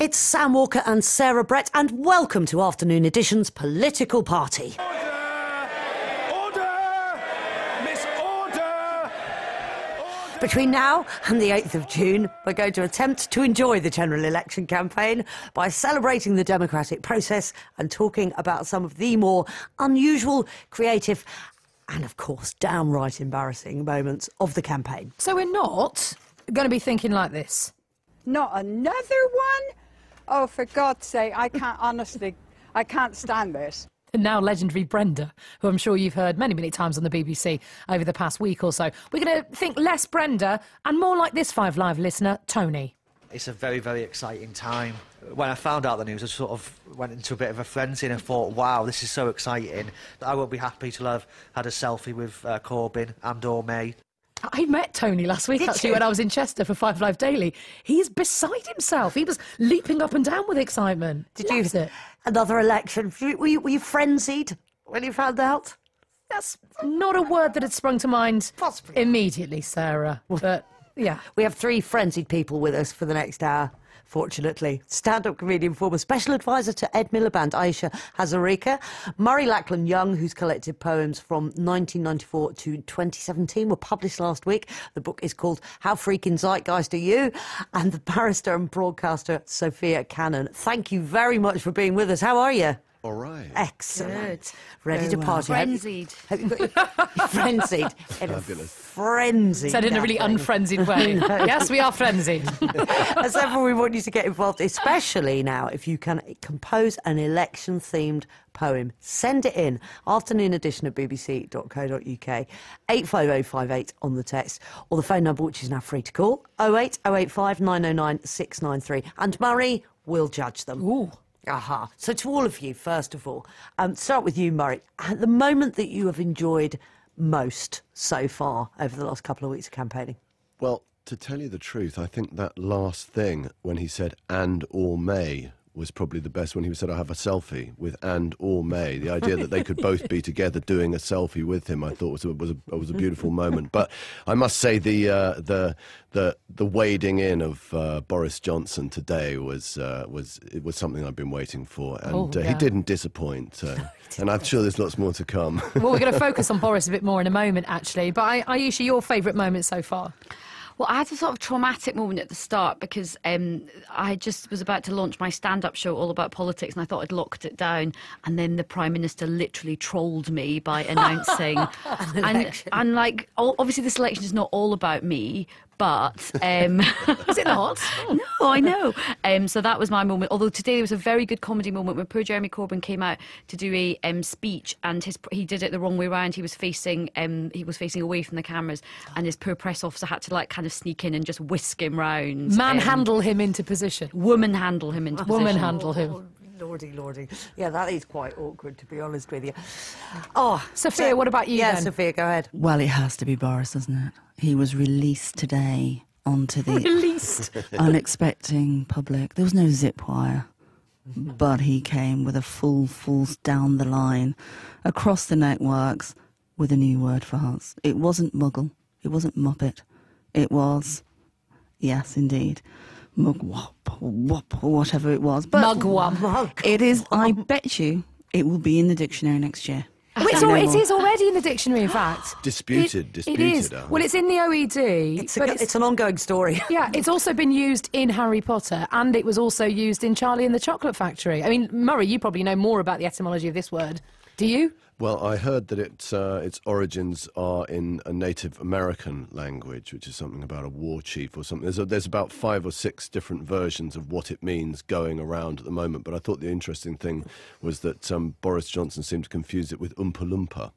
It's Sam Walker and Sarah Brett, and welcome to Afternoon Edition's Political Party. Between now and the 8th of June, we're going to attempt to enjoy the general election campaign by celebrating the democratic process and talking about some of the more unusual, creative and, of course, downright embarrassing moments of the campaign. So we're not going to be thinking like this. Not another one? Oh, for God's sake, I can't stand this. And now legendary Brenda, who I'm sure you've heard many, many times on the BBC over the past week or so. We're going to think less Brenda and more like this Five Live listener, Tony. It's a very, very exciting time. When I found out the news, I sort of went into a bit of a frenzy and I thought, wow, this is so exciting. I will be happy to have had a selfie with Corbyn and or May. I met Tony last week, actually, when I was in Chester for Five Live Daily. He's beside himself. He was leaping up and down with excitement. Did you? Another election. Were you frenzied when you found out? That's not a word that had sprung to mind Possibly. Immediately, Sarah. But, yeah. We have three frenzied people with us for the next hour, fortunately. Stand-up comedian, former special advisor to Ed Miliband, Ayesha Hazarika. Murray Lachlan Young, whose collected poems from 1994 to 2017 were published last week. The book is called How Freaking Zeitgeist Are You? And the barrister and broadcaster Sophia Cannon. Thank you very much for being with us. How are you? All right. Excellent. Good. Ready to party. Frenzied. Frenzied. Fabulous. Frenzied. Said in a really unfrenzied way. Yes, we are frenzied. As ever, we want you to get involved, especially now if you can compose an election-themed poem. Send it in. Afternoon edition at bbc.co.uk. 85058 on the text, or the phone number, which is now free to call, 08085 909 693. And Murray will judge them. Ooh. Aha. So to all of you, first of all, start with you, Murray. At the moment that you have enjoyed most so far over the last couple of weeks of campaigning? Well, to tell you the truth, I think that last thing when he said and or May was probably the best, when he said I have a selfie with and or May. The idea that they could both be together doing a selfie with him, I thought was a beautiful moment. But I must say the wading in of Boris Johnson today was something I've been waiting for, and he didn't disappoint. And I'm sure there's lots more to come. Well, we're going to focus on Boris a bit more in a moment, actually. But Ayesha, your favourite moment so far? Well, I had a sort of traumatic moment at the start because I just was about to launch my stand-up show all about politics and I thought I'd locked it down, and then the Prime Minister literally trolled me by announcing and like, obviously this election is not all about me, but is it not? No, I know. So that was my moment. Although today there was a very good comedy moment when poor Jeremy Corbyn came out to do a speech, and he did it the wrong way round. He was facing away from the cameras, and his poor press officer had to like kind of sneak in and just whisk him round. Manhandle him into position. Woman-handle him into position. Woman-handle him. Lordy. Yeah, that is quite awkward, to be honest with you. Oh, Sophia, what about you then? then? Sophia, go ahead. Well, it has to be Boris, doesn't it? He was released today onto the unexpected public. There was no zip wire, but he came with a full force down the line, across the networks, with a new word for us. It wasn't muggle. It wasn't muppet. It was, yes, indeed, mugwump, wop, or whatever it was. But Mugwump. It is, I bet you, it will be in the dictionary next year. It is already in the dictionary, in fact. Disputed. It is. Well, it's in the OED. It's an ongoing story. Yeah, it's also been used in Harry Potter, and it was also used in Charlie and the Chocolate Factory. I mean, Murray, you probably know more about the etymology of this word. Do you? Well, I heard that its origins are in a Native American language, which is something about a war chief or something. There's about 5 or 6 different versions of what it means going around at the moment. But I thought the interesting thing was that Boris Johnson seemed to confuse it with Oompa Loompa,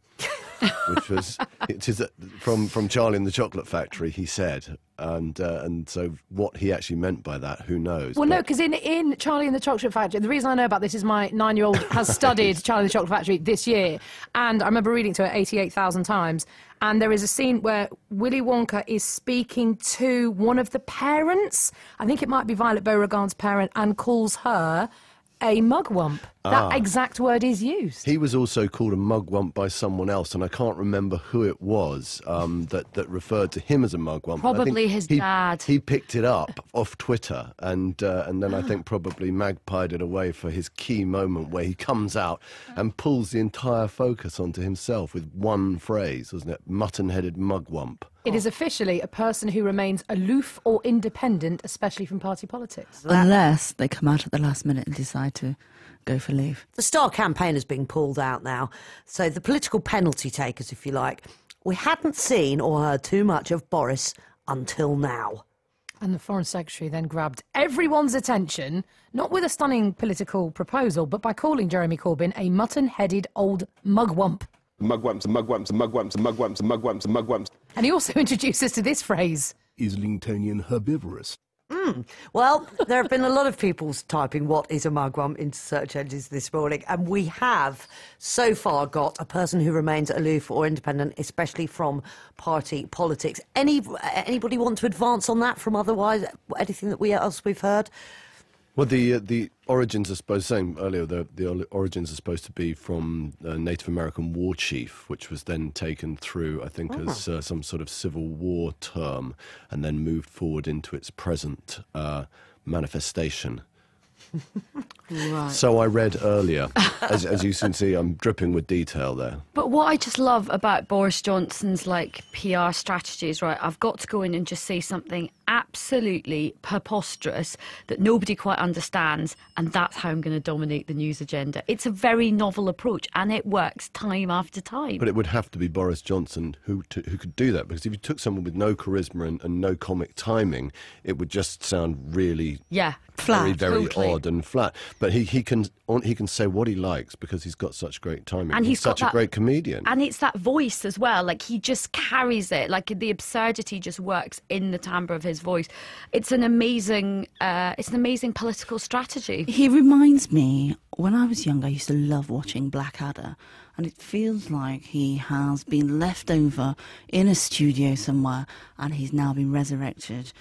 it is from Charlie and the Chocolate Factory, he said. And so what he actually meant by that, who knows? Well, no, because in Charlie and the Chocolate Factory, the reason I know about this is my 9-year-old has studied Charlie and the Chocolate Factory this year, and I remember reading to her 88,000 times, and there is a scene where Willy Wonka is speaking to one of the parents, I think it might be Violet Beauregard's parent, and calls her a mugwump. That exact word is used. He was also called a mugwump by someone else, and I can't remember who it was that referred to him as a mugwump. Probably his dad. He picked it up off Twitter, and then I think probably magpied it away for his key moment where he comes out and pulls the entire focus onto himself with one phrase, wasn't it? Mutton-headed mugwump. It is officially a person who remains aloof or independent, especially from party politics. Unless they come out at the last minute and decide to go for leave. The Star campaign has been pulled out now, so the political penalty takers, if you like. We hadn't seen or heard too much of Boris until now. And the Foreign Secretary then grabbed everyone's attention, not with a stunning political proposal, but by calling Jeremy Corbyn a mutton-headed old mugwump. Mugwumps and mugwumps and mugwumps and mugwumps and mugwumps and mugwumps. And he also introduced us to this phrase. Is Lingtonian herbivorous? Well, there have been a lot of people typing what is a mugwump into search engines this morning, and we have so far got a person who remains aloof or independent, especially from party politics. Anybody want to advance on that from otherwise anything that we've heard? Well, the origins are supposed, saying earlier, the origins are supposed to be from a Native American war chief, which was then taken through, I think, as some sort of Civil War term, and then moved forward into its present manifestation. Right. So I read earlier. As you can see, I'm dripping with detail there. But what I just love about Boris Johnson's PR strategy is, right, I've got to go in and just say something absolutely preposterous that nobody quite understands, and that's how I'm going to dominate the news agenda. It's a very novel approach, and it works time after time. But it would have to be Boris Johnson who could do that, because if you took someone with no charisma and no comic timing, it would just sound really very totally odd and flat. But he can say what he likes because he's got such great timing. And he's such a great comedian. And it's that voice as well. He just carries it. The absurdity just works in the timbre of his voice. It's an amazing political strategy. He reminds me, when I was young, I used to love watching Blackadder, and it feels like he has been left over in a studio somewhere, and he's now been resurrected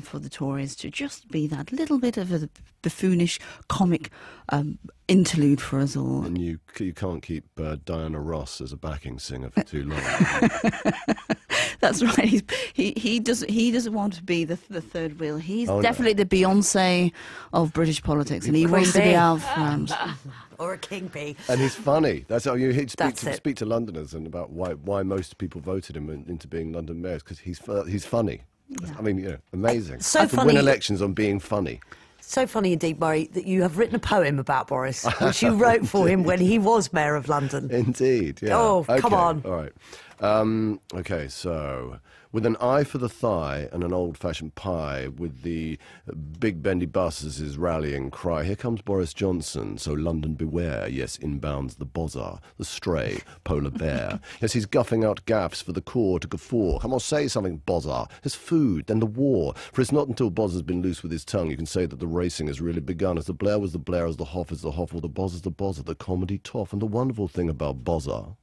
for the Tories to just be that little bit of a buffoonish comic interlude for us all. And you can't keep Diana Ross as a backing singer for too long. That's right. He doesn't want to be the third wheel. He's definitely the Beyonce of British politics, and he wants to be out front. Or a king bee. And he's funny. That's how you speak to Londoners and about why most people voted him into being London mayor, because he's funny. Yeah. I mean, amazing. So funny. Win elections on being funny. So funny indeed, Murray, that you have written a poem about Boris, which you wrote for him when he was Mayor of London. Indeed, yeah. Oh, come on. All right. Okay, so... With an eye for the thigh and an old-fashioned pie, with the big bendy bus as his rallying cry, here comes Boris Johnson, so London beware, yes, inbounds the bozza, the stray, polar bear. Yes, he's guffing out gaffs for the core to guffaw. Come on, say something, bozza. There's food, then the war. For it's not until Bozza's been loose with his tongue you can say that the racing has really begun. As the Blair was the Blair, as the Hoff is the Hoff, or the Bozza's the Bozza, the comedy toff. And the wonderful thing about Bozza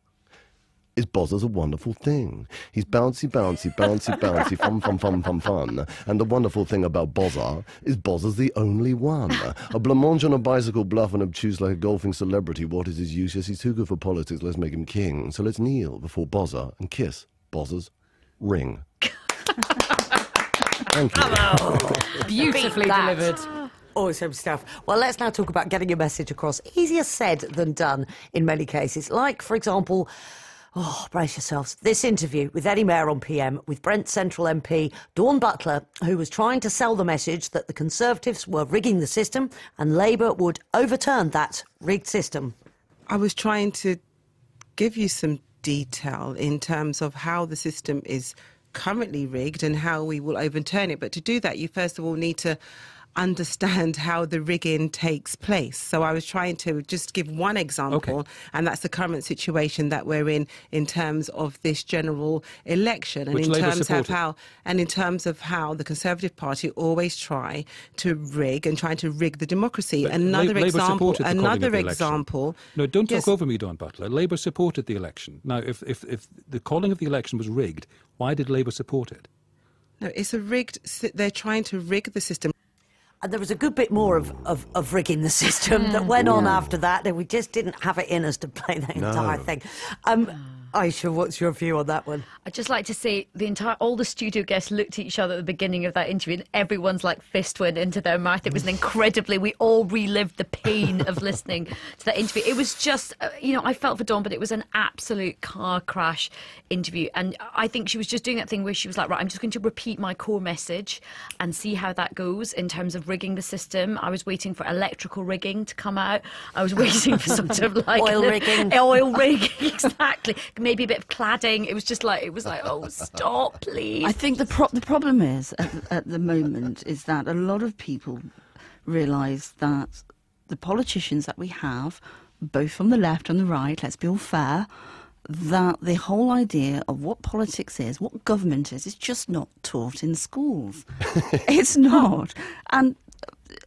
is Bozza's a wonderful thing. He's bouncy, bouncy, bouncy, bouncy, fun, fun, fun, fun, fun. And the wonderful thing about Bozza is Bozza's the only one. A blancmange on a bicycle, bluff and obtuse like a golfing celebrity. What is his use? Yes, he's too good for politics. Let's make him king. So let's kneel before Bozza and kiss Bozza's ring. Thank you. Beautifully delivered. Awesome stuff. Well, let's now talk about getting your message across. Easier said than done in many cases. Like, for example... brace yourselves. This interview with Eddie Mair on PM with Brent Central MP Dawn Butler, who was trying to sell the message that the Conservatives were rigging the system and Labour would overturn that rigged system. I was trying to give you some detail in terms of how the system is currently rigged and how we will overturn it. But to do that, you first of all need to understand how the rigging takes place. So I was trying to just give one example, and that's the current situation that we're in terms of this general election, and Which in Labour terms supported. of how the Conservative Party always try to rig and trying to rig the democracy. But Another Labour example. No, don't talk over me, Dawn Butler. Labour supported the election. Now, if the calling of the election was rigged, why did Labour support it? No, it's a rigged. They're trying to rig the system. And there was a good bit more of rigging the system that went on after that, and we just didn't have it in us to play the entire thing. Ayesha, what's your view on that one? I'd just like to say all the studio guests looked at each other at the beginning of that interview, and everyone's like fist went into their mouth. It was we all relived the pain of listening to that interview. It was just, I felt for Dawn, but it was an absolute car crash interview. And I think she was just doing that thing where she was like, right, I'm just going to repeat my core message and see how that goes in terms of rigging the system. I was waiting for electrical rigging to come out. I was waiting for sort of like oil rigging. Oil rigging, exactly. Maybe a bit of cladding. It was like, oh, stop, please. I think the problem is at the moment is that a lot of people realise that the politicians that we have, both from the left and the right, let's be all fair, that the whole idea of what politics is, what government is just not taught in schools. It's not. And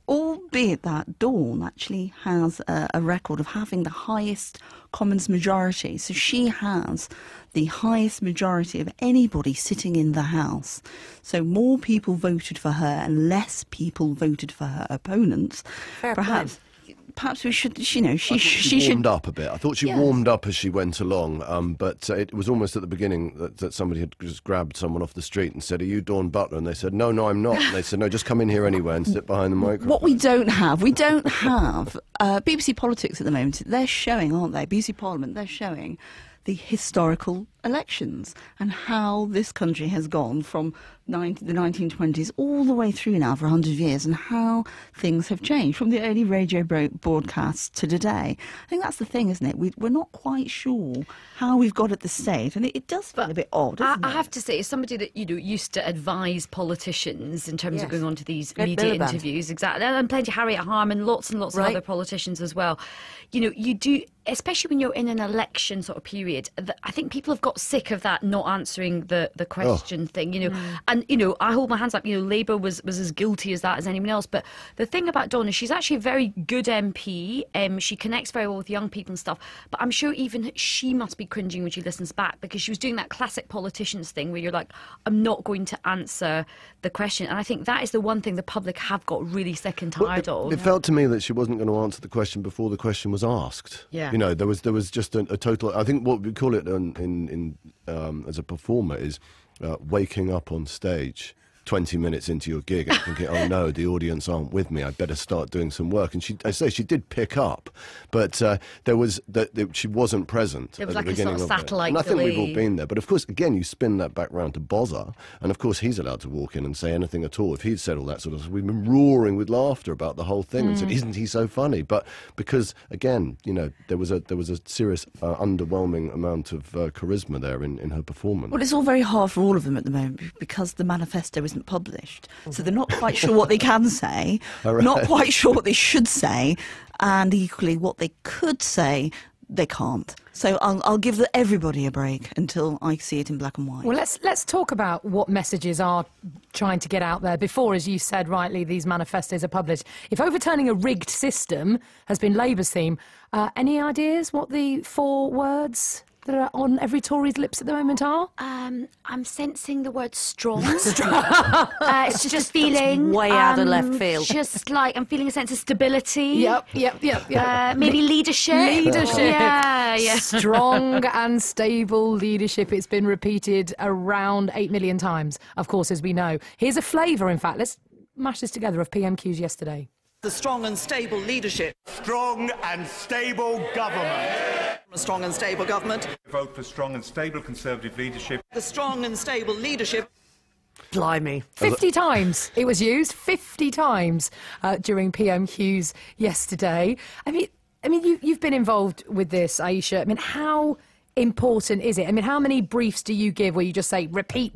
albeit that Dawn actually has a record of having the highest Commons majority. So she has the highest majority of anybody sitting in the House. So more people voted for her and less people voted for her opponents. Fair Perhaps we should, she warmed up a bit. I thought she warmed up as she went along, but it was almost at the beginning that somebody had just grabbed someone off the street and said, "Are you Dawn Butler?" And they said, "No, I'm not." And they said, "No, just come in here anyway and sit behind the microphone." What we don't have BBC Politics at the moment. They're showing, aren't they? BBC Parliament. They're showing the historical elections and how this country has gone from the 1920s all the way through now for 100 years, and how things have changed from the early radio broadcasts to today. I think that's the thing, isn't it? We're not quite sure how we've got at this stage, and it does feel a bit odd, doesn't it? I have to say, as somebody that used to advise politicians in terms of going on to these Ed media Miliband. interviews, exactly, and plenty Harriet Harman, lots and lots of other politicians as well. You do, especially when you're in an election sort of period. I think people have got sick of that not answering the question thing, and I hold my hands up. Labour was as guilty as that as anyone else. But the thing about Dawn is she's actually a very good MP. She connects very well with young people and stuff. But I'm sure even she must be cringing when she listens back, because she was doing that classic politicians thing where you're like, I'm not going to answer the question. And I think that is the one thing the public have got really sick and tired of. It felt to me that she wasn't going to answer the question before the question was asked. Yeah. There was just a total. I think what we call it in as a performer is waking up on stage 20 minutes into your gig and thinking, oh no, the audience aren't with me, I'd better start doing some work. And she did pick up, but she wasn't present There was at like the a beginning sort of satellite and I think we've all delay. been there. But of course, again, you spin that back round to Bozza, and of course he's allowed to walk in and say anything at all. If he'd said all that sort of stuff, we've been roaring with laughter about the whole thing and said, isn't he so funny? But because, again, there was a serious underwhelming amount of charisma there in her performance. Well, it's all very hard for all of them at the moment because the manifesto isn't published. So they're not quite sure what they can say, not quite sure what they should say, and equally what they could say, they can't. So I'll give everybody a break until I see it in black and white. Well, let's talk about what messages are trying to get out there before, as you said rightly, these manifestos are published. If overturning a rigged system has been Labour's theme, any ideas what the 4 words that are on every Tory's lips at the moment are? I'm sensing the word strong. It's just feeling way out of left field. Just like I'm feeling a sense of stability. Yep. Maybe leadership. Yeah. Strong and stable leadership. It's been repeated around 8 million times, of course, as we know. Here's a flavour, in fact. Let's mash this together of PMQs yesterday. The strong and stable leadership. Strong and stable government. A strong and stable government. Vote for strong and stable Conservative leadership. The strong and stable leadership. Blimey. 50 times it was used, 50 times during PMQs yesterday. I mean, you've been involved with this, Ayesha. I mean, how important is it? I mean, how many briefs do you give where you just say repeat?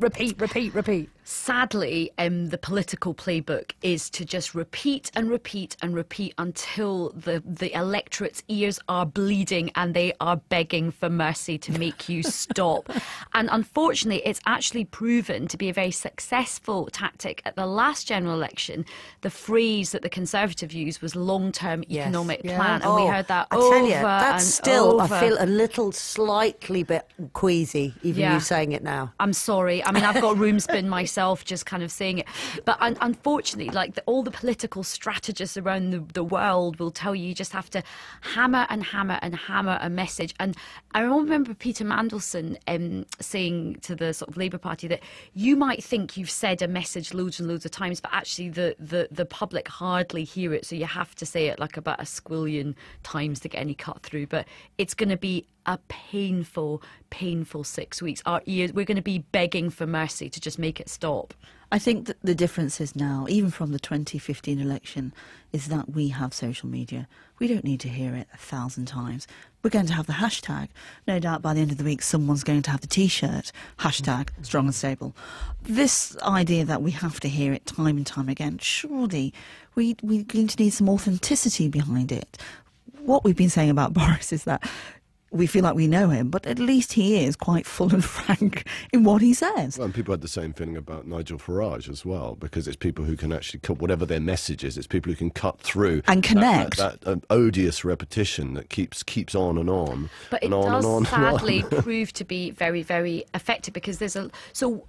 Sadly, the political playbook is to just repeat and repeat and repeat until the electorate's ears are bleeding and they are begging for mercy to make you stop. And unfortunately, it's actually proven to be a very successful tactic. At the last general election, the phrase that the Conservative used was long-term economic plan. And we heard that I over tell you, that's and still, over. I feel a little slightly bit queasy, even you saying it now. I'm sorry. I mean, I've got room spin myself. yourself, just kind of saying it. But unfortunately, like all the political strategists around the world will tell you just have to hammer and hammer and hammer a message. And I remember Peter Mandelson saying to the sort of Labour Party that you might think you've said a message loads and loads of times, but actually the public hardly hear it. So you have to say it like about a squillion times to get any cut through. But it's going to be a painful 6 weeks. Our ears, we're going to be begging for mercy to just make it stop. I think that the difference is now, even from the 2015 election, is that we have social media. We don't need to hear it 1,000 times. We're going to have the hashtag. No doubt by the end of the week, someone's going to have the T-shirt, hashtag strong and stable. This idea that we have to hear it time and time again, surely we're going to need some authenticity behind it. What we've been saying about Boris is that we feel like we know him, but at least he is quite full and frank in what he says. Well, and people had the same feeling about Nigel Farage as well, because it's people who can actually cut, whatever their message is, it's people who can cut through and connect that odious repetition that keeps on and on. But it and on does and on sadly and on. prove to be very, very effective, because there's a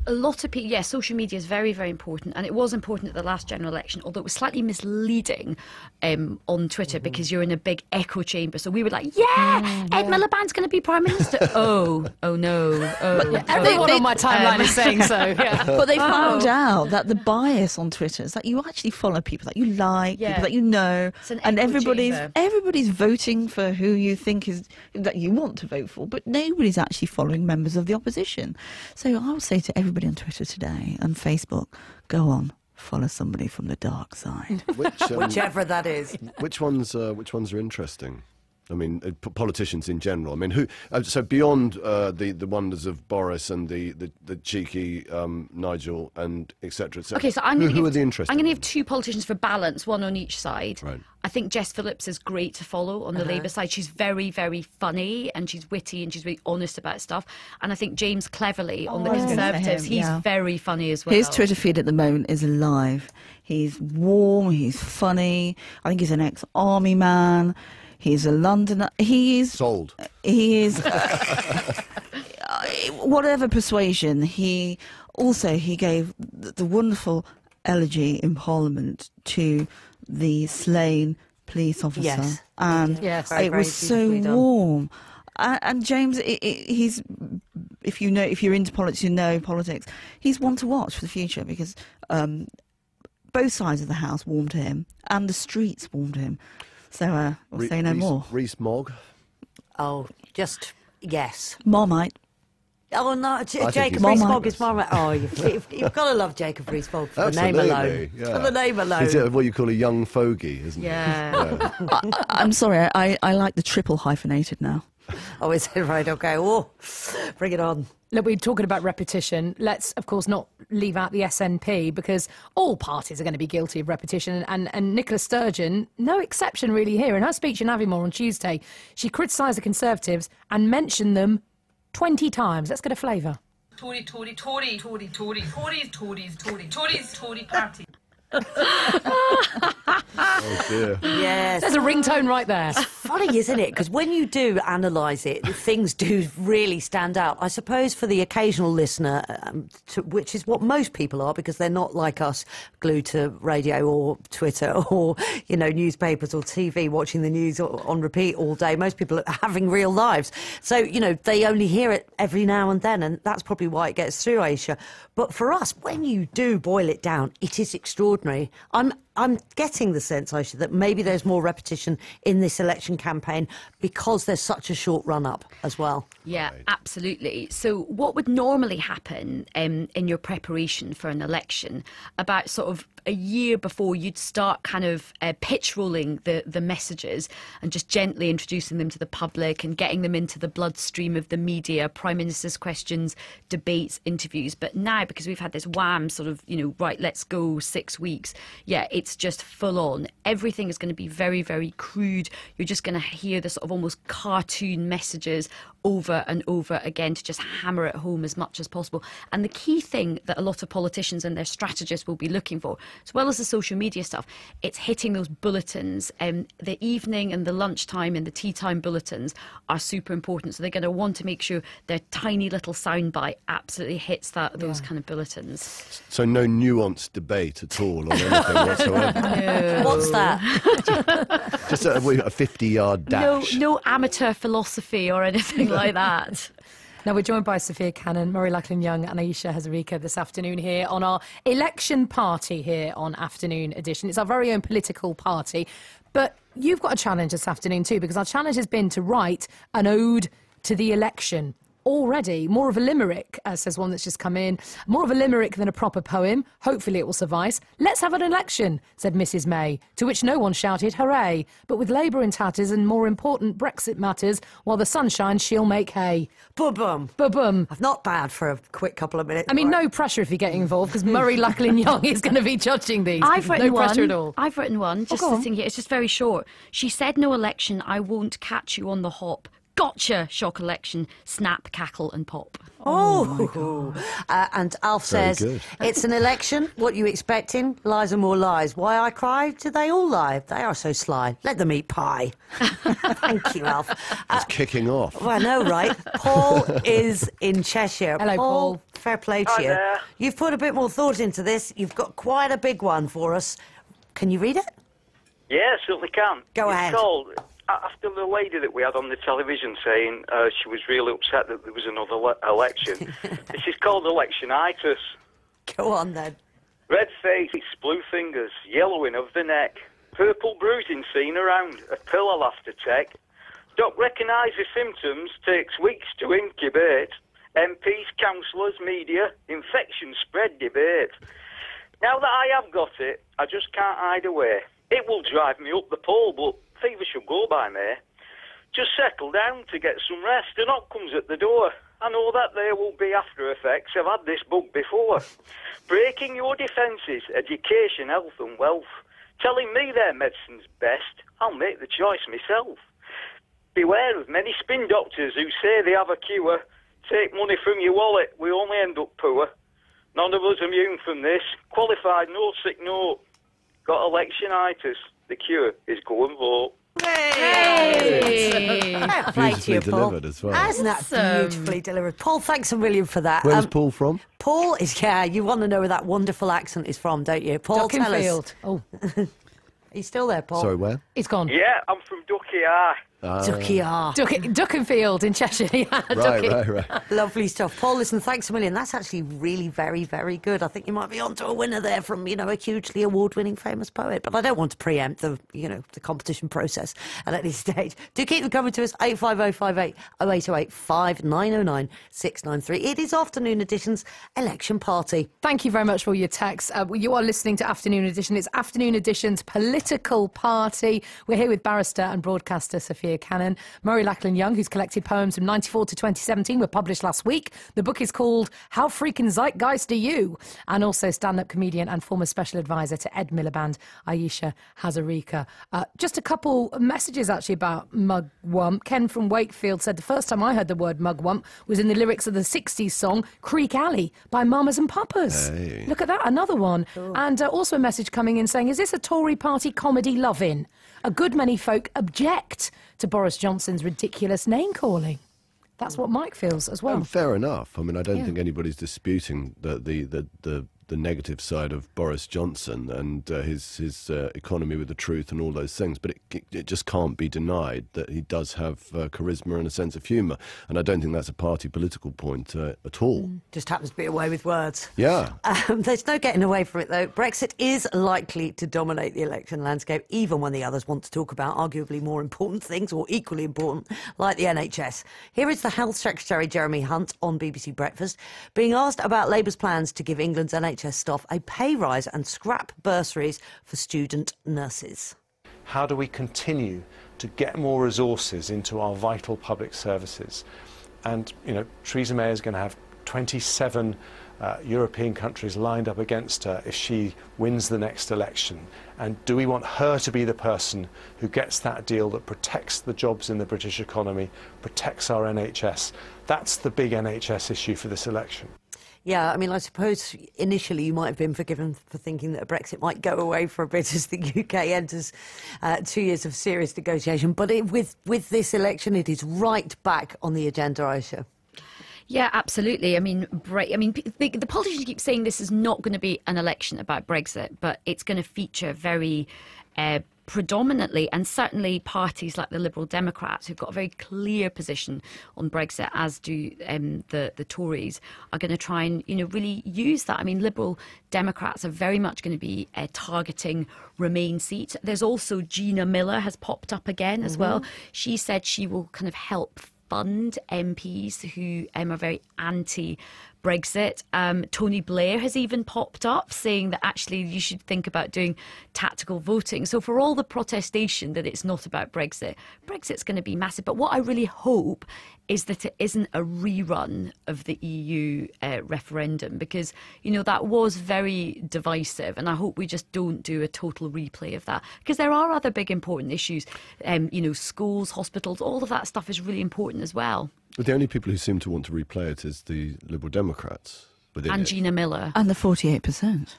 lot of people. Yes, social media is very, very important, and it was important at the last general election, although it was slightly misleading on Twitter because you're in a big echo chamber. So we were like, Ed Miliband's going to be Prime Minister. oh no. Everyone on my timeline is saying so. Yeah. But they found out that the bias on Twitter is that you actually follow people that you like, people that you know, and everybody's voting for who you think is that you want to vote for, but nobody's actually following members of the opposition. So I would say to everybody on Twitter today and Facebook, go on, follow somebody from the dark side, whichever that is. Which ones are interesting? I mean, politicians in general. I mean, who? So beyond the wonders of Boris and the cheeky Nigel and etc. Okay, so who are the interesting? I'm going to give two politicians for balance, one on each side. Right. I think Jess Phillips is great to follow on the Labour side. She's very, very funny and she's witty and she's really honest about stuff. And I think James Cleverly on the Conservatives, he's very funny as well. His Twitter feed at the moment is alive. He's warm. He's funny. I think he's an ex-army man. He's a Londoner. He is sold. He is whatever persuasion. He gave the wonderful elegy in Parliament to the slain police officer, and it was so warm. And James, he's if you're into politics, you know politics. He's one to watch for the future because both sides of the house warmed to him, and the streets warmed to him. So we'll say no more. Rees-Mogg? Oh, just yes. Marmite. Oh no, Jacob Rees-Mogg is Marmite. Oh, you've got to love Jacob Rees-Mogg for the name alone. Yeah. For the name alone. Is it what you call a young fogey, isn't it? Yeah. I'm sorry, I like the triple hyphenated now. Oh, is it right? Okay. Oh, bring it on. Look, we're talking about repetition. Let's, of course, not leave out the SNP because all parties are going to be guilty of repetition. And Nicola Sturgeon, no exception really here. In her speech in Aviemore on Tuesday, she criticised the Conservatives and mentioned them 20 times. Let's get a flavour. Tory, Tory, Tory, Tory, Tory, Tories, Tories, Tory, Tories, Tory party. Oh dear. Yes. There's a ringtone right there. It's funny, isn't it? Because when you do analyse it, things do really stand out. I suppose for the occasional listener, which is what most people are, because they're not like us, glued to radio or Twitter or, newspapers or TV, watching the news on repeat all day. Most people are having real lives. So, they only hear it every now and then, and that's probably why it gets through, Ayesha. But for us, when you do boil it down, it is extraordinary. I'm getting the sense, Ayesha, that maybe there's more repetition in this election campaign because there's such a short run-up as well. Yeah, absolutely. So what would normally happen in your preparation for an election, about sort of a year before, you'd start kind of pitch rolling the messages and just gently introducing them to the public and getting them into the bloodstream of the media, Prime Minister's questions, debates, interviews. But now, because we've had this wham sort of, right, let's go 6 weeks, it's just full on. Everything is going to be very, very crude. You're just going to hear the sort of almost cartoon messages over and over again to just hammer it home as much as possible. And the key thing that a lot of politicians and their strategists will be looking for, as well as the social media stuff, it's hitting those bulletins. The evening and the lunchtime and the tea time bulletins are super important. So they're going to want to make sure their tiny little soundbite absolutely hits those kind of bulletins. So no nuanced debate at all on anything whatsoever. No. What's that? Just a 50-yard dash. No amateur philosophy or anything like that. Now, we're joined by Sophia Cannon, Murray Lachlan Young and Ayesha Hazarika this afternoon here on our election party here on Afternoon Edition. It's our very own political party. But you've got a challenge this afternoon too, because our challenge has been to write an ode to the election. Already, more of a limerick, says one that's just come in. More of a limerick than a proper poem. Hopefully it will suffice. Let's have an election, said Mrs May, to which no one shouted hooray. But with Labour in tatters and more important Brexit matters, while the sun shines, she'll make hay. Ba-bum. Ba-bum. Not bad for a quick couple of minutes. I mean, no pressure if you're getting involved, because Murray Lachlan Young is going to be judging these. I've written no pressure at all. I've written one, just sitting here. It's just very short. She said no election, I won't catch you on the hop. Gotcha, shock election, snap, cackle and pop. Oh, and Alf says, it's an election, what you expecting? Lies are more lies. Why I cry? Do they all lie? They are so sly. Let them eat pie. Thank you, Alf. It's kicking off. Well, I know, right? Paul is in Cheshire. Hello, Paul. Fair play to you. There. You've put a bit more thought into this. You've got quite a big one for us. Can you read it? Yeah, certainly can. Go ahead. It's called, after the lady that we had on the television saying she was really upset that there was another election, this is called electionitis. Go on, then. Red face, blue fingers, yellowing of the neck, purple bruising seen around, a pill I'll have to take. Don't recognise the symptoms, takes weeks to incubate. MPs, councillors, media, infection spread debate. Now that I have got it, I just can't hide away. It will drive me up the pole, but fever should go by May. Just settle down to get some rest. A knock comes at the door. I know that there will be after effects. I've had this bug before. Breaking your defences, education, health and wealth. Telling me their medicine's best. I'll make the choice myself. Beware of many spin doctors who say they have a cure. Take money from your wallet, we only end up poor. None of us immune from this. Qualified, no sick note. Got electionitis. The cure is go and vote. Hey! Fair play to you, Beautifully Paul. delivered as well. Isn't that beautifully delivered? Paul, thanks a million for that. Where's Paul from? Paul is, you want to know where that wonderful accent is from, don't you? Paul, tell us. Duckenfield. Oh. Are you still there, Paul? Sorry, where? He's gone. Yeah, I'm from Ducky Eye. Duckenfield in Cheshire. Right. Lovely stuff. Paul, listen, thanks a million. That's actually really very, very good. I think you might be onto a winner there from, a hugely award-winning famous poet. But I don't want to preempt the competition process at any stage. Do keep them coming to us, 85058 0808 5909 693. It is Afternoon Edition's election party. Thank you very much for your text. You are listening to Afternoon Edition. It's Afternoon Edition's political party. We're here with barrister and broadcaster Sophia Cannon, Murray Lachlan Young, who's collected poems from 94 to 2017, were published last week. The book is called How Freaking Zeitgeist Are You? And also stand-up comedian and former special advisor to Ed Miliband, Ayesha Hazarika. Just a couple messages actually about mugwump. Ken from Wakefield said the first time I heard the word mugwump was in the lyrics of the 60s song Creek Alley by Mamas and Papas. Hey. Look at that, another one. Cool. And also a message coming in saying, is this a Tory party comedy love-in? A good many folk object to Boris Johnson's ridiculous name-calling. That's what Mike feels as well. Fair enough. I mean, I don't think anybody's disputing the negative side of Boris Johnson and his economy with the truth and all those things, but it just can't be denied that he does have charisma and a sense of humour, and I don't think that's a party political point at all. Just happens to be a way with words. Yeah. There's no getting away from it, though. Brexit is likely to dominate the election landscape, even when the others want to talk about arguably more important things, or equally important, like the NHS. Here is the Health Secretary, Jeremy Hunt, on BBC Breakfast, being asked about Labour's plans to give England's NHS staff a pay rise and scrap bursaries for student nurses. How do we continue to get more resources into our vital public services? And, Theresa May is going to have 27 European countries lined up against her if she wins the next election? And do we want her to be the person who gets that deal that protects the jobs in the British economy, protects our NHS? That's the big NHS issue for this election. Yeah, I mean, I suppose initially you might have been forgiven for thinking that Brexit might go away for a bit as the UK enters 2 years of serious negotiation. But with this election, it is right back on the agenda, Ayesha. Yeah, absolutely. I mean, the politicians keep saying this is not going to be an election about Brexit, but it's going to feature very predominantly, and certainly parties like the Liberal Democrats, who've got a very clear position on Brexit, as do the Tories, are going to try and really use that. I mean, Liberal Democrats are very much going to be targeting Remain seats. There's also Gina Miller has popped up again as well. She said she will kind of help fund MPs who are very anti-Brexit. Tony Blair has even popped up saying that actually you should think about doing tactical voting. So for all the protestation that it's not about Brexit, Brexit's going to be massive. But what I really hope is that it isn't a rerun of the EU referendum, because, that was very divisive, and I hope we just don't do a total replay of that, because there are other big important issues, schools, hospitals, all of that stuff is really important as well. But the only people who seem to want to replay it is the Liberal Democrats. And Gina Miller. And the 48%.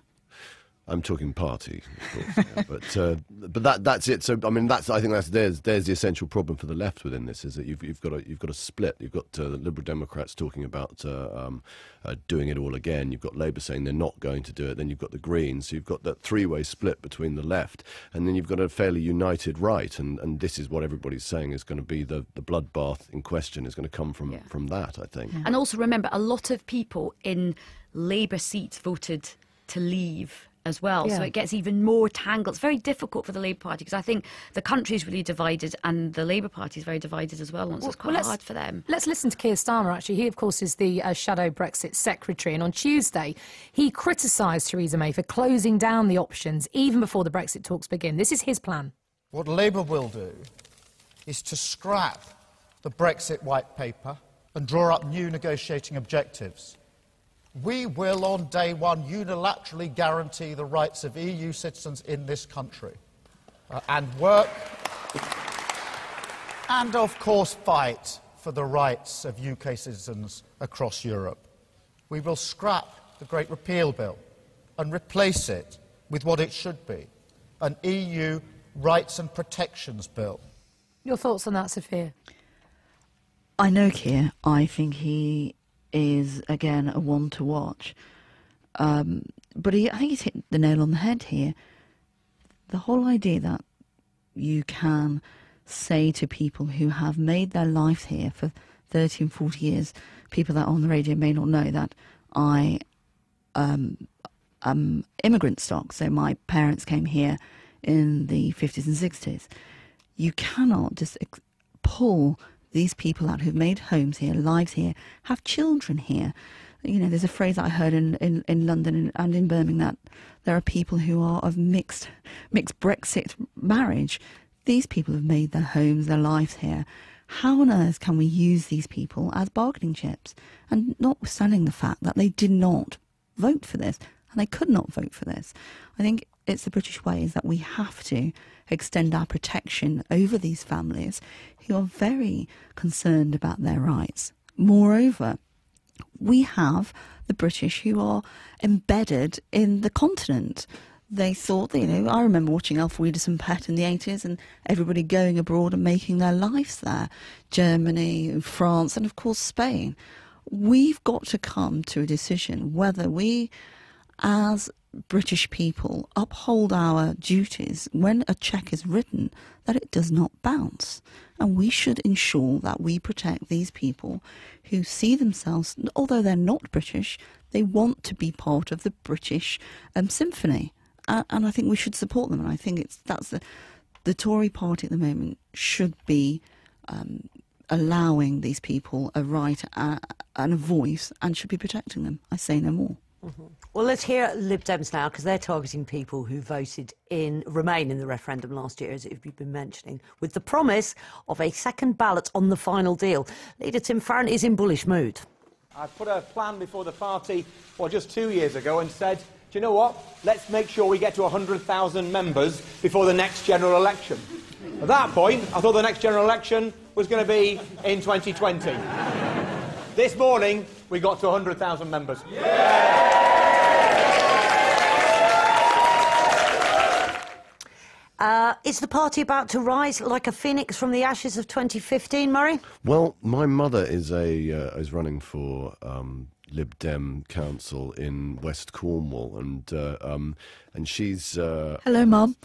I'm talking party, of course, yeah. But that's it. So I mean, I think there's the essential problem for the left within this, is that you've got a split. You've got the Liberal Democrats talking about doing it all again. You've got Labour saying they're not going to do it. Then you've got the Greens. So you've got that three-way split between the left, and then you've got a fairly united right. And this is what everybody's saying is going to be the bloodbath in question is going to come from that, I think. And also remember, a lot of people in Labour seats voted to leave as well. So it gets even more tangled. It's very difficult for the Labour Party, because I think the country is really divided and the Labour Party is very divided as well. So it's quite hard for them. Let's listen to Keir Starmer, actually. He, of course, is the shadow Brexit secretary. And on Tuesday, he criticised Theresa May for closing down the options even before the Brexit talks begin. This is his plan. What Labour will do is to scrap the Brexit white paper and draw up new negotiating objectives. We will, on day one, unilaterally guarantee the rights of EU citizens in this country and work and, of course, fight for the rights of UK citizens across Europe. We will scrap the Great Repeal Bill and replace it with what it should be, an EU rights and protections bill. Your thoughts on that, Sophia? I know Keir. I think he is, again, a one to watch. But I think he's hit the nail on the head here. The whole idea that you can say to people who have made their lives here for 30 and 40 years, people that on the radio may not know that I am immigrant stock, so my parents came here in the 50s and 60s. You cannot just pull these people out who've made homes here, lives here, have children here. There's a phrase that I heard in London and in Birmingham, that there are people who are of mixed Brexit marriage. These people have made their homes, their lives here. How on earth can we use these people as bargaining chips? And notwithstanding the fact that they did not vote for this, and they could not vote for this, I think it's the British way, is that we have to extend our protection over these families who are very concerned about their rights. Moreover, we have the British who are embedded in the continent. They thought, I remember watching Alf Wiedersson Pett in the 80s and everybody going abroad and making their lives there. Germany, France, and of course Spain. We've got to come to a decision whether we, as British people, uphold our duties when a cheque is written, that it does not bounce. And we should ensure that we protect these people who see themselves, although they're not British, they want to be part of the British symphony. And I think we should support them. And I think that's the Tory party at the moment should be allowing these people a right and a voice, and should be protecting them. I say no more. Well, let's hear Lib Dems now, because they're targeting people who voted in Remain in the referendum last year, as you've been mentioning, with the promise of a second ballot on the final deal. Leader Tim Farron is in bullish mood. I put a plan before the party, just 2 years ago, and said, do you know what? Let's make sure we get to 100,000 members before the next general election. At that point, I thought the next general election was going to be in 2020. This morning, we got to 100,000 members. Is the party about to rise like a phoenix from the ashes of 2015, Murray? Well, my mother is running for Lib Dem council in West Cornwall, and she's Hello, Mum.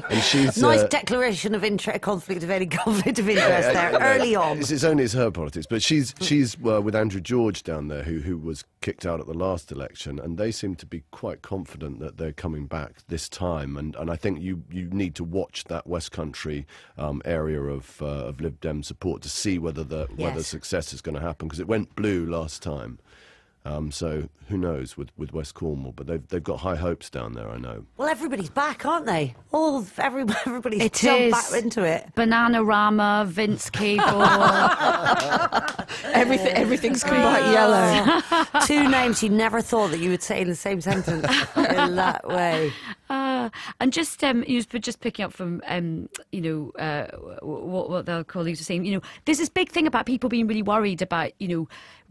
and she's nice declaration of conflict of interest there early on. It's only her politics, but she's with Andrew George down there, who was kicked out at the last election, and they seem to be quite confident that they're coming back this time. And I think you need to watch that West Country area of Lib Dem support to see whether success is going to happen, because it went blue last time. So who knows with West Cornwall, but they've got high hopes down there, I know. Well, everybody's back, aren't they? Everybody's It jumped is. back into it. Bananarama, Vince Cable. Everything's come back yellow. Two names you never thought that you would say in the same sentence in that way. And just picking up from what the colleagues were saying, there's this big thing about people being really worried about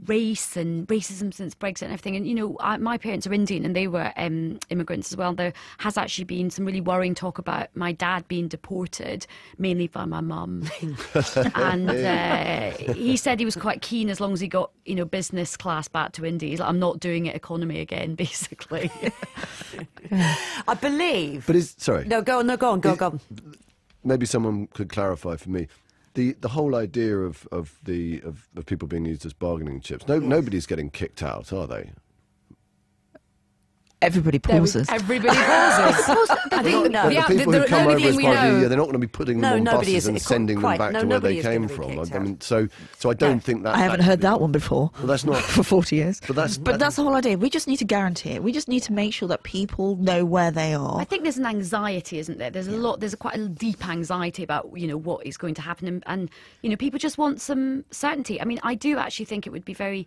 race and racism since Brexit and everything. And my parents are Indian and they were immigrants as well. There has actually been some really worrying talk about my dad being deported, mainly by my mum. And he said he was quite keen as long as he got business class back to India. He's like, I'm not doing it economy again, basically. I believe. But sorry. No, go on. Maybe someone could clarify for me. The whole idea of people being used as bargaining chips. Nobody's getting kicked out, are they? Everybody pauses. Everybody pauses. I think the people who come over as bargaining, they're not going to be putting them on buses and sending them back to where they came from. I mean, so I don't think that. I haven't heard that one before. Well, that's not for 40 years. But that's the whole idea. We just need to guarantee it. We just need to make sure that people know where they are. I think there's an anxiety, isn't there? There's quite a deep anxiety about what is going to happen, and people just want some certainty. I mean, I do actually think it would be very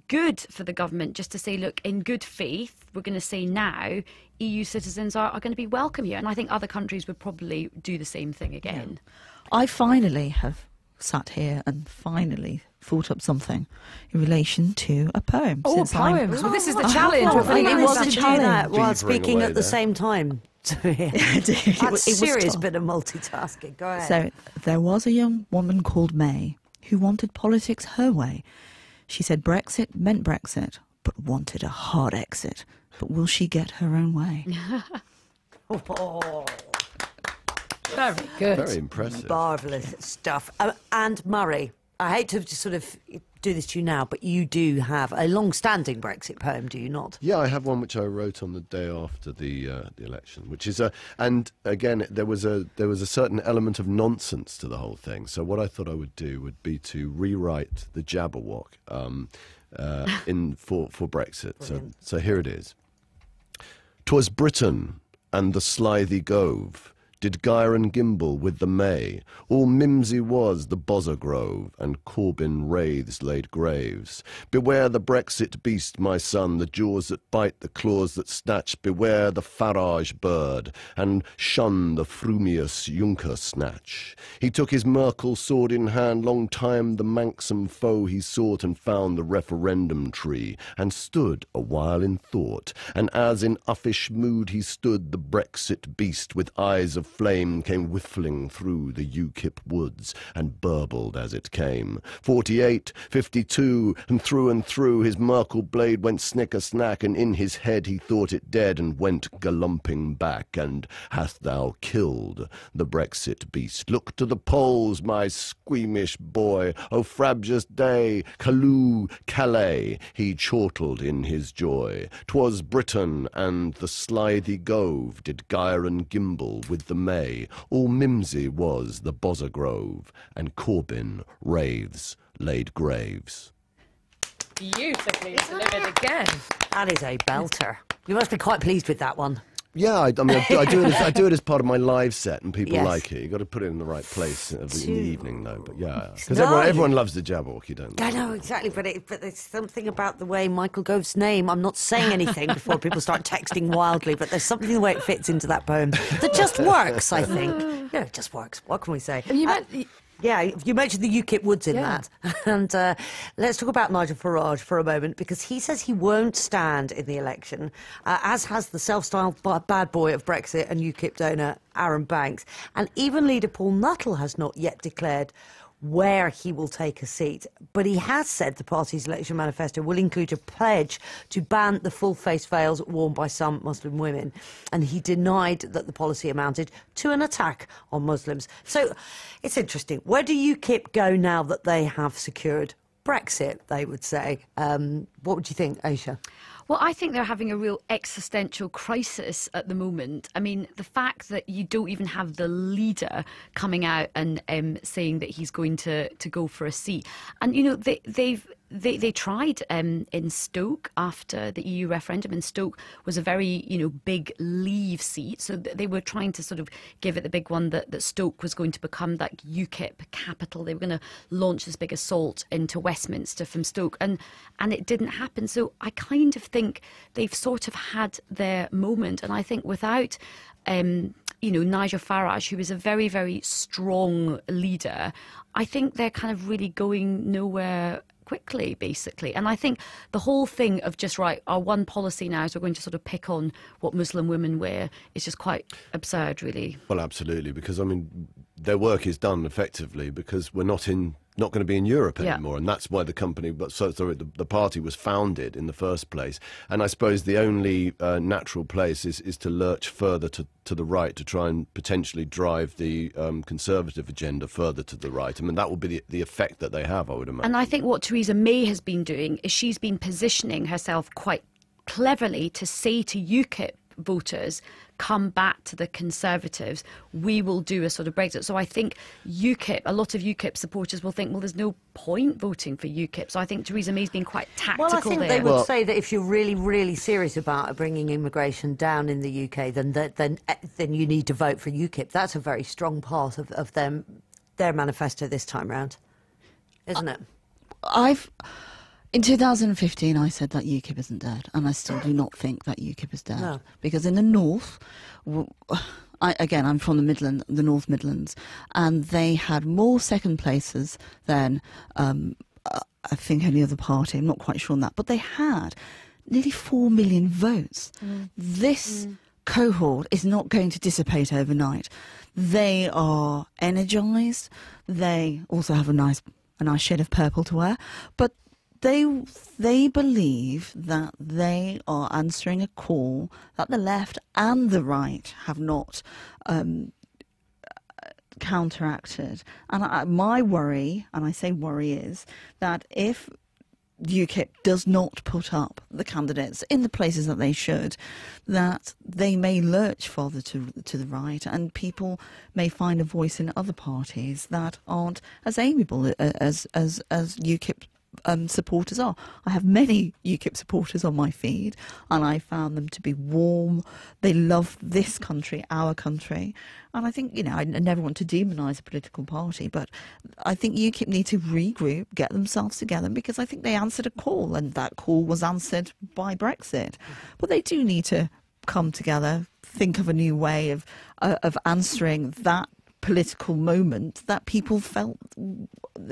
good for the government just to say, look, in good faith, we're going to say now EU citizens are going to be welcome here. And I think other countries would probably do the same thing again. Yeah. I finally have sat here and finally thought up something in relation to a poem. Oh, poems. Well, this is the challenge. It was a challenge. challenge while speaking at the same time. That's serious bit of multitasking. Go ahead. So there was a young woman called May who wanted politics her way. She said Brexit meant Brexit, but wanted a hard exit. But will she get her own way? Oh. Very good. Very impressive. Marvellous stuff. And Murray, I hate to just sort of do this to you now, but you do have a long-standing Brexit poem, do you not? Yeah, I have one which I wrote on the day after the election, which is and again there was a certain element of nonsense to the whole thing. So what I thought I would do would be to rewrite the Jabberwock for Brexit. So here it is. 'Twas Britain and the slithy Gove did gyre and gimble with the May. All mimsy was the Bozzer Grove, and Corbyn wraiths laid graves. Beware the Brexit beast, my son, the jaws that bite, the claws that snatch. Beware the Farage bird, and shun the frumious Junker snatch. He took his Merkel sword in hand, long time the manxome foe he sought, and found the referendum tree, and stood a while in thought. And as in uffish mood he stood, the Brexit beast with eyes of flame came whiffling through the UKIP woods and burbled as it came. 48, 52, and through his Merkel blade went snicker-snack, and in his head he thought it dead and went galumping back. And hast thou killed the Brexit beast? Look to the polls, my squeamish boy. O frabjous day, Callooh, Calais, he chortled in his joy. 'Twas Britain and the slithy Gove did gyre and gimble with the May. All mimsy was the Bozzer Grove, and Corbyn wraiths laid graves. Beautifully delivered again. That is a belter. You must be quite pleased with that one. Yeah, I mean, I do it as part of my live set, and people Yes. like it. You've got to put it in the right place in the evening, though. But yeah, because No, everyone loves the Jabberwocky, don't they? I know, exactly, but there's something about the way Michael Gove's name, I'm not saying anything before people start texting wildly, but there's something the way it fits into that poem that just works, I think. Yeah, it just works. What can we say? Yeah, you mentioned the UKIP Woods in that. And let's talk about Nigel Farage for a moment, because he says he won't stand in the election, as has the self-styled bad boy of Brexit and UKIP donor Aaron Banks. And even leader Paul Nuttall has not yet declared where he will take a seat. But he has said the party's election manifesto will include a pledge to ban the full face veils worn by some Muslim women. And he denied that the policy amounted to an attack on Muslims. So it's interesting. Where do UKIP go now that they have secured Brexit, they would say? What would you think, Ayesha? Well, I think they're having a real existential crisis at the moment. I mean, the fact that you don't even have the leader coming out and saying that he's going to go for a seat. And, you know, they tried in Stoke after the EU referendum, and Stoke was a very, you know, big Leave seat. So they were trying to sort of give it the big one that Stoke was going to become that UKIP capital. They were going to launch this big assault into Westminster from Stoke, and it didn't happen. So I kind of think they've sort of had their moment. And I think without you know, Nigel Farage, who is a very, very strong leader, I think they're kind of really going nowhere quickly, basically. And I think the whole thing of just, right, our one policy now is we're going to sort of pick on what Muslim women wear is just quite absurd, really. Well, absolutely, because, I mean, their work is done effectively because we're not going to be in Europe anymore, and that's why the party was founded in the first place. And I suppose the only natural place is to lurch further to the right to try and potentially drive the Conservative agenda further to the right. I mean, that will be the effect that they have, I would imagine. And I think what Theresa May has been doing is she's been positioning herself quite cleverly to say to UKIP voters, come back to the Conservatives, we will do a sort of Brexit. So I think UKIP, a lot of UKIP supporters will think, well, there's no point voting for UKIP. So I think Theresa May's been quite tactical there. Well, I think they would say that if you're really, really serious about bringing immigration down in the UK, then you need to vote for UKIP. That's a very strong part of their manifesto this time round, isn't it? In 2015, I said that UKIP isn't dead, and I still do not think that UKIP is dead. No. Because in the north, I'm from the North Midlands, and they had more second places than I think any other party. I'm not quite sure on that, but they had nearly 4 million votes. This cohort is not going to dissipate overnight. They are energised. They also have a nice shade of purple to wear, but they believe that they are answering a call that the left and the right have not counteracted. And my worry, and I say worry, is that if UKIP does not put up the candidates in the places that they should, that they may lurch further to the right, and people may find a voice in other parties that aren't as amiable as UKIP supporters are. I have many UKIP supporters on my feed, and I found them to be warm. They love this country, our country. And I think, you know, I never want to demonise a political party, but I think UKIP need to regroup, get themselves together, because I think they answered a call, and that call was answered by Brexit. But they do need to come together, think of a new way of answering that political moment that people felt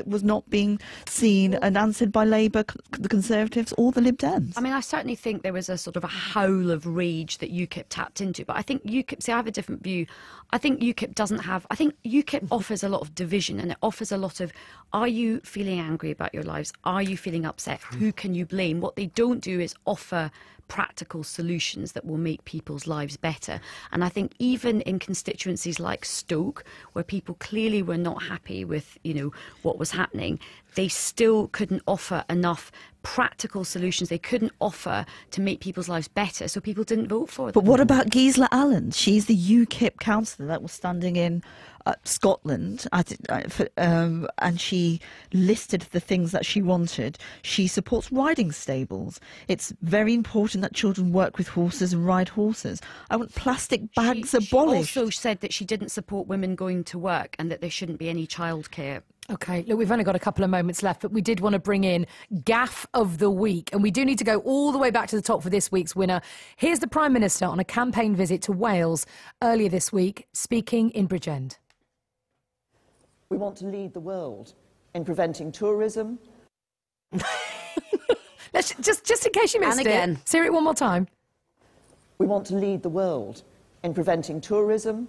was not being seen and answered by Labour, the Conservatives or the Lib Dems. I mean, I certainly think there was a sort of a howl of rage that UKIP tapped into, but I think UKIP, see, I have a different view. I think UKIP doesn't have, I think UKIP offers a lot of division, and it offers a lot of, are you feeling angry about your lives? Are you feeling upset? Who can you blame? What they don't do is offer practical solutions that will make people's lives better. And I think even in constituencies like Stoke, where people clearly were not happy with, you know, what was happening, they still couldn't offer enough practical solutions. They couldn't offer to make people's lives better, so people didn't vote for them. But what about Gisela Allen? She's the UKIP councillor that was standing in Scotland, and she listed the things that she wanted. She supports riding stables. It's very important that children work with horses and ride horses. I want plastic bags abolished. She also said that she didn't support women going to work and that there shouldn't be any childcare. OK, look, we've only got a couple of moments left, but we did want to bring in Gaffe of the Week, and we do need to go all the way back to the top for this week's winner. Here's the Prime Minister on a campaign visit to Wales earlier this week, speaking in Bridgend. We want to lead the world in preventing tourism. Let's just in case you missed And again. it, say it one more time. We want to lead the world in preventing tourism.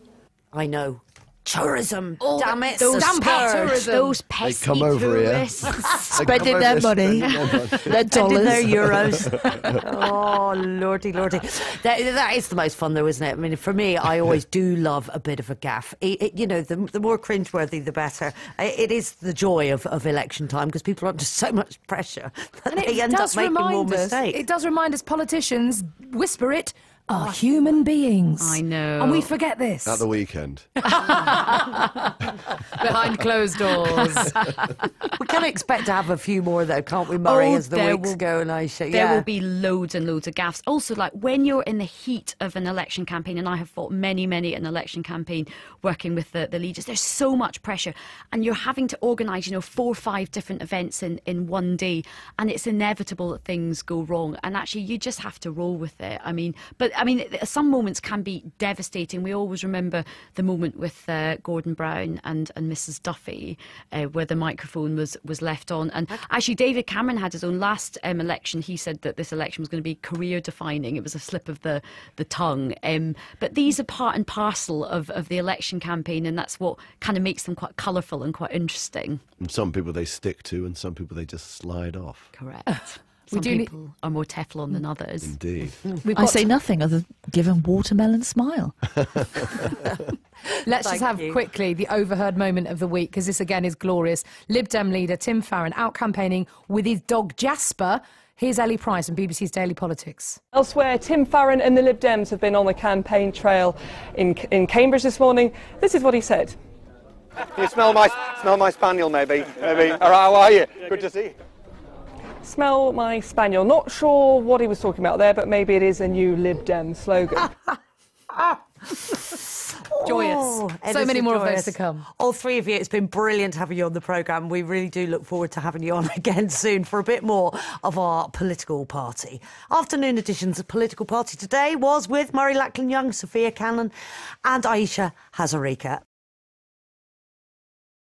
I know. Tourism. Oh, damn it. those the scourge. Those pesky come over here. tourists. Spending their money, their dollars. Their euros. Oh, lordy, lordy. That is the most fun, though, isn't it? I mean, for me, I always do love a bit of a gaffe. You know, the more cringeworthy, the better. It is the joy of election time because people are under so much pressure that they end up making more mistakes. It does remind us politicians, whisper it, are human beings. I know. And we forget this. At the weekend. Behind closed doors. We can expect to have a few more, though, can't we, Murray, as the weeks go, and Ayesha? There will be loads and loads of gaffes. Also, like, when you're in the heat of an election campaign, and I have fought many an election campaign working with the leaders, there's so much pressure, and you're having to organise, 4 or 5 different events in one day, and it's inevitable that things go wrong, and actually you just have to roll with it. But some moments can be devastating. We always remember the moment with Gordon Brown and Mrs Duffy, where the microphone was left on. And actually, David Cameron had his own last election. He said that this election was going to be career-defining. It was a slip of the tongue. But these are part and parcel of the election campaign, and that's what kind of makes them quite colourful and quite interesting. And some people they stick to, and some people they just slide off. Correct. Some people are more Teflon than others. Indeed. I say nothing other than give a watermelon smile. Let's just have quickly the overheard moment of the week, because this again is glorious. Lib Dem leader Tim Farron out campaigning with his dog Jasper. Here's Ellie Price on BBC's Daily Politics. Elsewhere, Tim Farron and the Lib Dems have been on the campaign trail in Cambridge this morning. This is what he said. You smell my spaniel, maybe. All right, how are you? Good to see you. Smell my spaniel. Not sure what he was talking about there, but maybe it is a new Lib Dem slogan. Joyous. So many more of those to come. All three of you, it's been brilliant having you on the programme. We really do look forward to having you on again soon for a bit more of our political party. Afternoon editions of Political Party today was with Murray Lachlan Young, Sophia Cannon and Ayesha Hazarika.